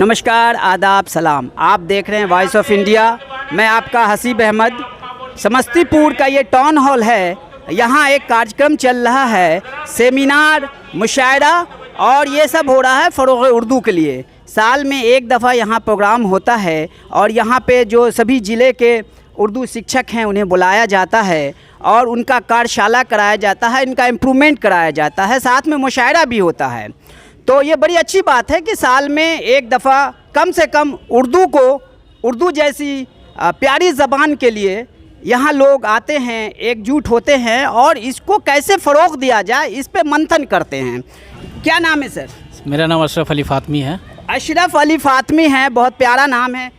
नमस्कार, आदाब, सलाम। आप देख रहे हैं वॉइस ऑफ इंडिया। मैं आपका हसीब अहमद। समस्तीपुर का ये टाउन हॉल है। यहाँ एक कार्यक्रम चल रहा है, सेमिनार, मुशायरा और ये सब हो रहा है फ़रोग़ उर्दू के लिए। साल में एक दफ़ा यहाँ प्रोग्राम होता है और यहाँ पे जो सभी ज़िले के उर्दू शिक्षक हैं उन्हें बुलाया जाता है और उनका कार्यशाला कराया जाता है, इनका इम्प्रूवमेंट कराया जाता है, साथ में मुशायरा भी होता है। तो ये बड़ी अच्छी बात है कि साल में एक दफ़ा कम से कम उर्दू जैसी प्यारी ज़बान के लिए यहाँ लोग आते हैं, एकजुट होते हैं और इसको कैसे फ़रोग़ दिया जाए इस पे मंथन करते हैं। क्या नाम है सर? मेरा नाम अशरफ अली फ़ातमी है। अशरफ अली फ़ातमी है, बहुत प्यारा नाम है।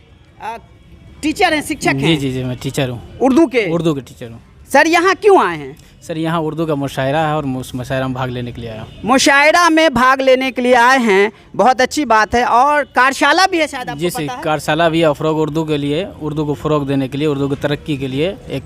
टीचर हैं, शिक्षक हैं? जी, मैं टीचर हूँ। उर्दू के टीचर हूँ। सर यहाँ क्यों आए हैं? सर यहाँ उर्दू का मुशायरा है और उस मुशायरा में भाग लेने के लिए आया हूँ। मुशायरा में भाग लेने के लिए आए हैं, बहुत अच्छी बात है। और कार्यशाला भी है शायद, आपको जी पता है? कार्यशाला भी है फ़रोग़ उर्दू के लिए, उर्दू को फ़रोग़ देने के लिए, उर्दू की तरक्की के लिए एक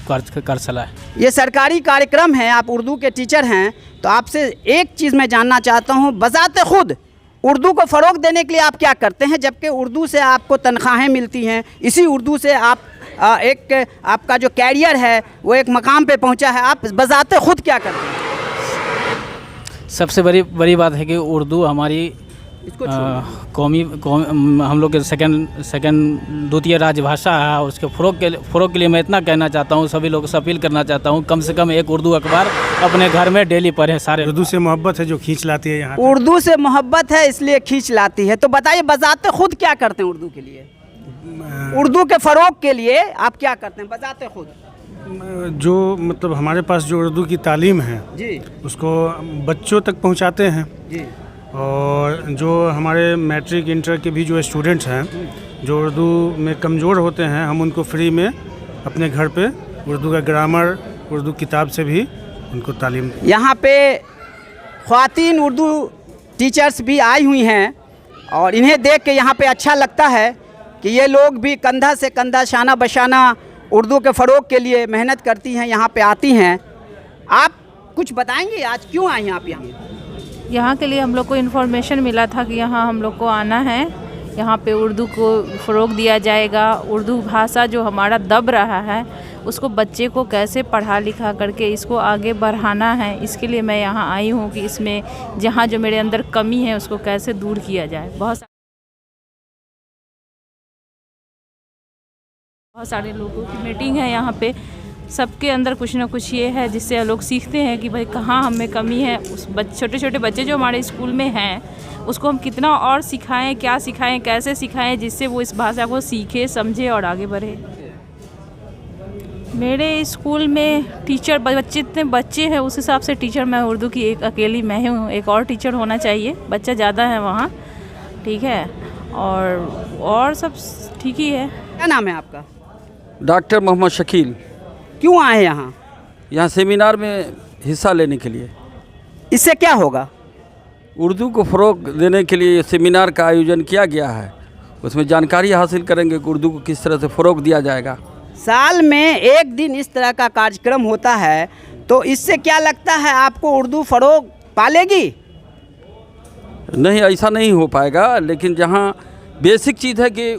कार्यशाला है। ये सरकारी कार्यक्रम है, आप उर्दू के टीचर हैं, तो आपसे एक चीज़ मैं जानना चाहता हूँ, बज़ाते खुद उर्दू को फ़रोग़ देने के लिए आप क्या करते हैं? जबकि उर्दू से आपको तनख्वाहें मिलती हैं, इसी उर्दू से आप आपका जो कैरियर है वो एक मकाम पे पहुंचा है, आप बज़ाते खुद क्या करते हैं? सबसे बड़ी बात है कि उर्दू हमारी कौमी हम लोग के सेकंड द्वितीय राजभाषा है और उसके फ़रोग़ के लिए मैं इतना कहना चाहता हूँ, सभी लोगों से अपील करना चाहता हूँ, कम से कम एक उर्दू अखबार अपने घर में डेली पढ़ें सारे। उर्दू से मोहब्बत है जो खींच लाती है यहाँ। उर्दू से मोहब्बत है इसलिए खींच लाती है। तो बताइए, बज़ाते खुद क्या करते हैं उर्दू के लिए, उर्दू के फ़रोग़ के लिए आप क्या करते हैं बज़ाते खुद? जो मतलब हमारे पास जो उर्दू की तालीम है जी, उसको बच्चों तक पहुँचाते हैं जी। और जो हमारे मैट्रिक इंटर के भी जो स्टूडेंट्स हैं जो उर्दू में कमज़ोर होते हैं, हम उनको फ्री में अपने घर पे उर्दू का ग्रामर, उर्दू किताब से भी उनको तालीम। यहाँ पे ख़वातीन उर्दू टीचर्स भी आई हुई हैं और इन्हें देख के यहाँ पे अच्छा लगता है कि ये लोग भी कंधा से कंधा, शाना बशाना उर्दू के फ़रोग़ के लिए मेहनत करती हैं, यहाँ पे आती हैं। आप कुछ बताएंगे आज क्यों आए हैं आप यहाँ? यहाँ के लिए हम लोग को इन्फॉर्मेशन मिला था कि यहाँ हम लोग को आना है, यहाँ पे उर्दू को फ़रोग़ दिया जाएगा। उर्दू भाषा जो हमारा दब रहा है उसको बच्चे को कैसे पढ़ा लिखा करके इसको आगे बढ़ाना है, इसके लिए मैं यहाँ आई हूँ कि इसमें जहाँ जो मेरे अंदर कमी है उसको कैसे दूर किया जाए। बहुत सारे लोगों की मीटिंग है यहाँ पे, सबके अंदर कुछ ना कुछ ये है जिससे लोग सीखते हैं कि भाई कहाँ हमें कमी है। उस छोटे छोटे बच्चे जो हमारे स्कूल में हैं उसको हम कितना और सिखाएं, क्या सिखाएं, कैसे सिखाएं जिससे वो इस भाषा को सीखे, समझे और आगे बढ़े। मेरे स्कूल में टीचर जितने बच्चे हैं उस हिसाब से टीचर मैं उर्दू की एक अकेली मैं हूँ, एक और टीचर होना चाहिए, बच्चा ज़्यादा है वहाँ, ठीक है, और सब ठीक ही है। क्या नाम है आपका? डॉक्टर मोहम्मद शकील। क्यों आए यहाँ? यहाँ सेमिनार में हिस्सा लेने के लिए। इससे क्या होगा? उर्दू को फ़रोग़ देने के लिए सेमिनार का आयोजन किया गया है, उसमें जानकारी हासिल करेंगे कि उर्दू को किस तरह से फ़रोग़ दिया जाएगा। साल में एक दिन इस तरह का कार्यक्रम होता है, तो इससे क्या लगता है आपको उर्दू फ़रोग़ पालेगी? नहीं, ऐसा नहीं हो पाएगा, लेकिन जहाँ बेसिक चीज़ है कि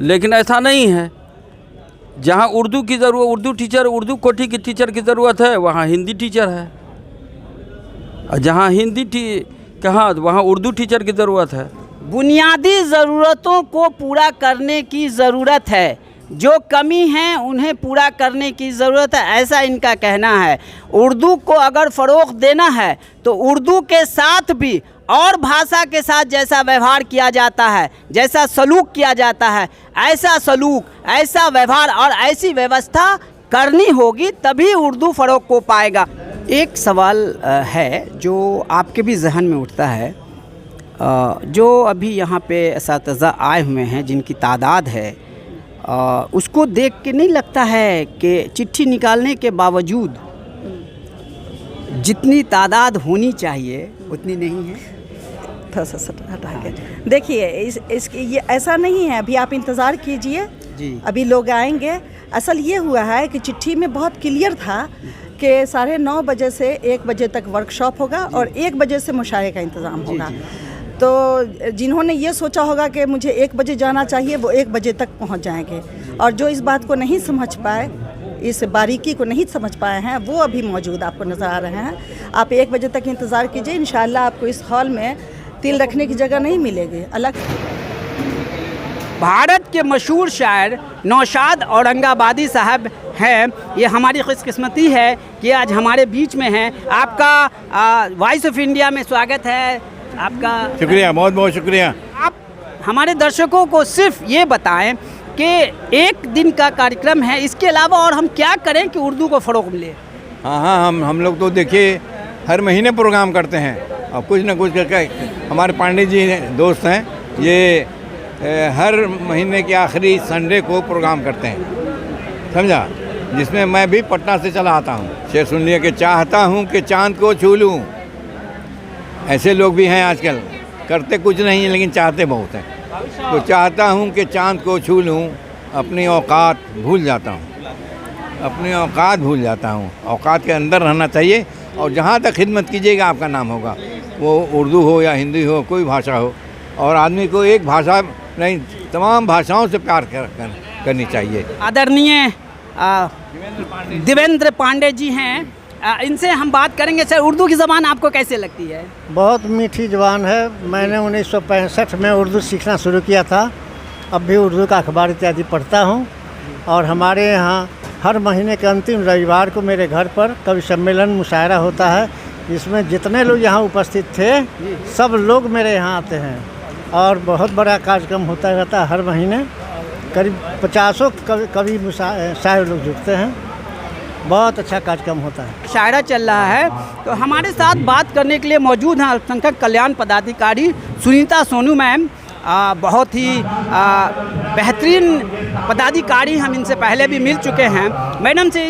लेकिन ऐसा नहीं है, जहाँ उर्दू की ज़रूरत, उर्दू टीचर, उर्दू कोटि की टीचर की ज़रूरत है वहाँ हिंदी टीचर है, और जहाँ हिंदी कहाँ वहाँ उर्दू टीचर की ज़रूरत है। बुनियादी ज़रूरतों को पूरा करने की ज़रूरत है, जो कमी है उन्हें पूरा करने की ज़रूरत है, ऐसा इनका कहना है। उर्दू को अगर फ़रोग़ देना है तो उर्दू के साथ भी और भाषा के साथ जैसा व्यवहार किया जाता है, जैसा सलूक किया जाता है, ऐसा सलूक, ऐसा व्यवहार और ऐसी व्यवस्था करनी होगी, तभी उर्दू फ़रोग़ को पाएगा। एक सवाल है जो आपके भी जहन में उठता है, जो अभी यहाँ पे असातिज़ा आए हुए हैं जिनकी तादाद है, उसको देख के नहीं लगता है कि चिट्ठी निकालने के बावजूद जितनी तादाद होनी चाहिए उतनी नहीं है? थोड़ा सा हटा के देखिए, इसकी ये ऐसा नहीं है, अभी आप इंतज़ार कीजिए, अभी लोग आएंगे। असल ये हुआ है कि चिट्ठी में बहुत क्लियर था के 9:30 बजे से 1 बजे तक वर्कशॉप होगा और 1 बजे से मुशायरे का इंतज़ाम होगा। तो जिन्होंने ये सोचा होगा कि मुझे 1 बजे जाना चाहिए, वो 1 बजे तक पहुंच जाएंगे, और जो इस बात को नहीं समझ पाए, इस बारीकी को नहीं समझ पाए हैं, वो अभी मौजूद आपको नज़र आ रहे हैं। आप 1 बजे तक इंतज़ार कीजिए, इंशाअल्लाह आपको इस हॉल में तिल रखने की जगह नहीं मिलेगी अलग। भारत के मशहूर शायर नौशाद औरंगाबादी साहब हैं। ये हमारी खुशकिस्मती है कि आज हमारे बीच में हैं। आपका वॉइस ऑफ इंडिया में स्वागत है। आपका शुक्रिया, बहुत बहुत शुक्रिया। आप हमारे दर्शकों को सिर्फ ये बताएं कि 1 दिन का कार्यक्रम है, इसके अलावा और हम क्या करें कि उर्दू को फ़रोग़ मिले? हाँ, हम लोग तो देखिए हर महीने प्रोग्राम करते हैं और कुछ ना कुछ करके हमारे पांडे जी दोस्त हैं, ये हर महीने के आखिरी संडे को प्रोग्राम करते हैं, समझा, जिसमें मैं भी पटना से चला आता हूँ। शेर सुन लिया कि चाहता हूँ कि चाँद को छू लूँ। ऐसे लोग भी हैं आजकल, करते कुछ नहीं है लेकिन चाहते बहुत हैं। तो चाहता हूँ कि चाँद को छू लूँ, अपनी औकात भूल जाता हूँ, अपनी औकात भूल जाता हूँ। औकात के अंदर रहना चाहिए और जहाँ तक खिदमत कीजिएगा आपका नाम होगा, वो उर्दू हो या हिंदी हो, कोई भाषा हो। और आदमी को एक भाषा नहीं, तमाम भाषाओं से प्यार करनी चाहिए। आदरणीय देवेंद्र पांडे जी हैं, इनसे हम बात करेंगे। सर, उर्दू की ज़बान आपको कैसे लगती है? बहुत मीठी ज़बान है। मैंने 1965 में उर्दू सीखना शुरू किया था। अब भी उर्दू का अखबार इत्यादि पढ़ता हूँ और हमारे यहाँ हर महीने के अंतिम रविवार को मेरे घर पर कवि सम्मेलन मुशायरा होता है, जिसमें जितने लोग यहाँ उपस्थित थे सब लोग मेरे यहाँ आते हैं और बहुत बड़ा कार्यक्रम होता रहता है। हर महीने करीब 50 कवि शायर लोग जुटते हैं। बहुत अच्छा कार्यक्रम होता है। शायरा चल रहा है, तो हमारे साथ बात करने के लिए मौजूद हैं अल्पसंख्यक कल्याण पदाधिकारी सुनीता सोनू मैम। बहुत ही बेहतरीन पदाधिकारी, हम इनसे पहले भी मिल चुके हैं। मैडम से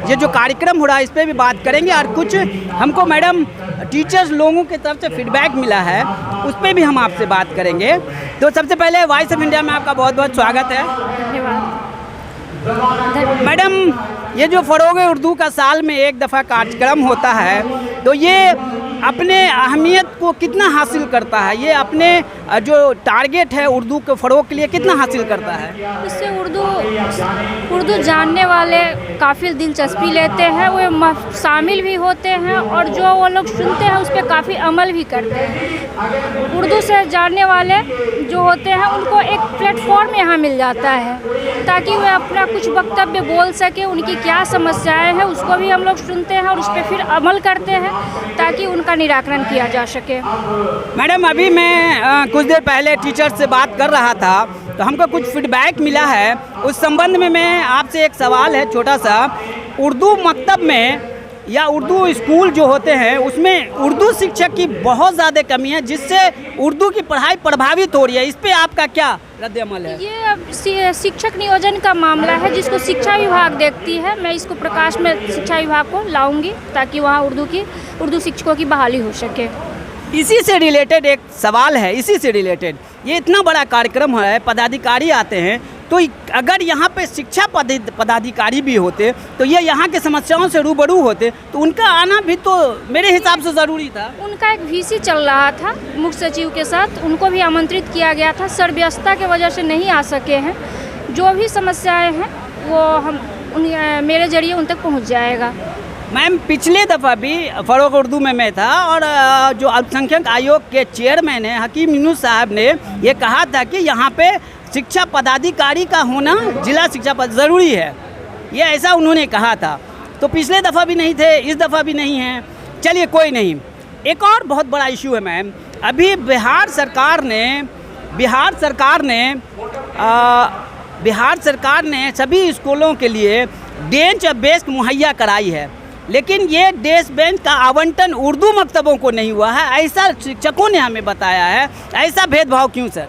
ये जो कार्यक्रम हो रहा है इस पर भी बात करेंगे और कुछ हमको मैडम टीचर्स लोगों की तरफ से फीडबैक मिला है, उस पर भी हम आपसे बात करेंगे। तो सबसे पहले वॉइस ऑफ इंडिया में आपका बहुत बहुत स्वागत है। धन्यवाद मैडम, ये जो फ़रोग़ उर्दू का साल में 1 दफ़ा कार्यक्रम होता है, तो ये अपने अहमियत को कितना हासिल करता है? ये अपने जो टारगेट है उर्दू के फ़रोग़ के लिए कितना हासिल करता है? इससे उर्दू जानने वाले काफ़ी दिलचस्पी लेते हैं, वो शामिल भी होते हैं और जो वो लोग सुनते हैं उस पर काफ़ी अमल भी करते हैं। उर्दू से जानने वाले जो होते हैं उनको एक प्लेटफॉर्म यहाँ मिल जाता है ताकि वे अपना कुछ वक्तव्य बोल सके। उनकी क्या समस्याएं हैं उसको भी हम लोग सुनते हैं और उस पर फिर अमल करते हैं ताकि उनका निराकरण किया जा सके। मैडम, अभी मैं कुछ देर पहले टीचर से बात कर रहा था तो हमको कुछ फीडबैक मिला है। उस संबंध में मैं आपसे एक सवाल है छोटा सा। उर्दू मकतब में या उर्दू स्कूल जो होते हैं उसमें उर्दू शिक्षक की बहुत ज़्यादा कमी है, जिससे उर्दू की पढ़ाई प्रभावित हो रही है। इस पे आपका क्या रद्द-ए-अमल है? ये अब शिक्षक नियोजन का मामला है जिसको शिक्षा विभाग देखती है। मैं इसको प्रकाश में शिक्षा विभाग को लाऊंगी ताकि वहाँ उर्दू शिक्षकों की बहाली हो सके। इसी से रिलेटेड एक सवाल है, इसी से रिलेटेड ये इतना बड़ा कार्यक्रम है, पदाधिकारी आते हैं, तो अगर यहाँ पे शिक्षा पदाधिकारी भी होते तो ये यहाँ के समस्याओं से रूबरू होते, तो उनका आना भी तो मेरे हिसाब से ज़रूरी था। उनका एक वीसी चल रहा था मुख्य सचिव के साथ, उनको भी आमंत्रित किया गया था। सर व्यस्तता के वजह से नहीं आ सके हैं। जो भी समस्याएं हैं वो मेरे जरिए उन तक पहुँच जाएगा। मैम, पिछले दफ़ा भी फ़रोग़ उर्दू में मैं था और जो अल्पसंख्यक आयोग के चेयरमैन हैं हकीम यूनुस साहब ने ये कहा था कि यहाँ पे शिक्षा पदाधिकारी का होना जिला शिक्षा पद ज़रूरी है, ये ऐसा उन्होंने कहा था। तो पिछले दफ़ा भी नहीं थे, इस दफ़ा भी नहीं हैं। चलिए कोई नहीं। एक और बहुत बड़ा इशू है मैम, अभी बिहार सरकार ने सभी स्कूलों के लिए बेंच और डेस्क मुहैया कराई है, लेकिन ये डेस्क बेंच का आवंटन उर्दू मकतबों को नहीं हुआ है, ऐसा शिक्षकों ने हमें बताया है। ऐसा भेदभाव क्यों सर?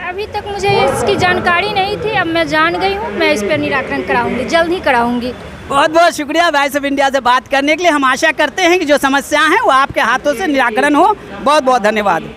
अभी तक मुझे इसकी जानकारी नहीं थी, अब मैं जान गई हूँ। मैं इस पर निराकरण कराऊंगी, जल्द ही कराऊंगी। बहुत बहुत शुक्रिया वॉइस ऑफ इंडिया से बात करने के लिए। हम आशा करते हैं कि जो समस्या हैं वो आपके हाथों से निराकरण हो। बहुत बहुत धन्यवाद।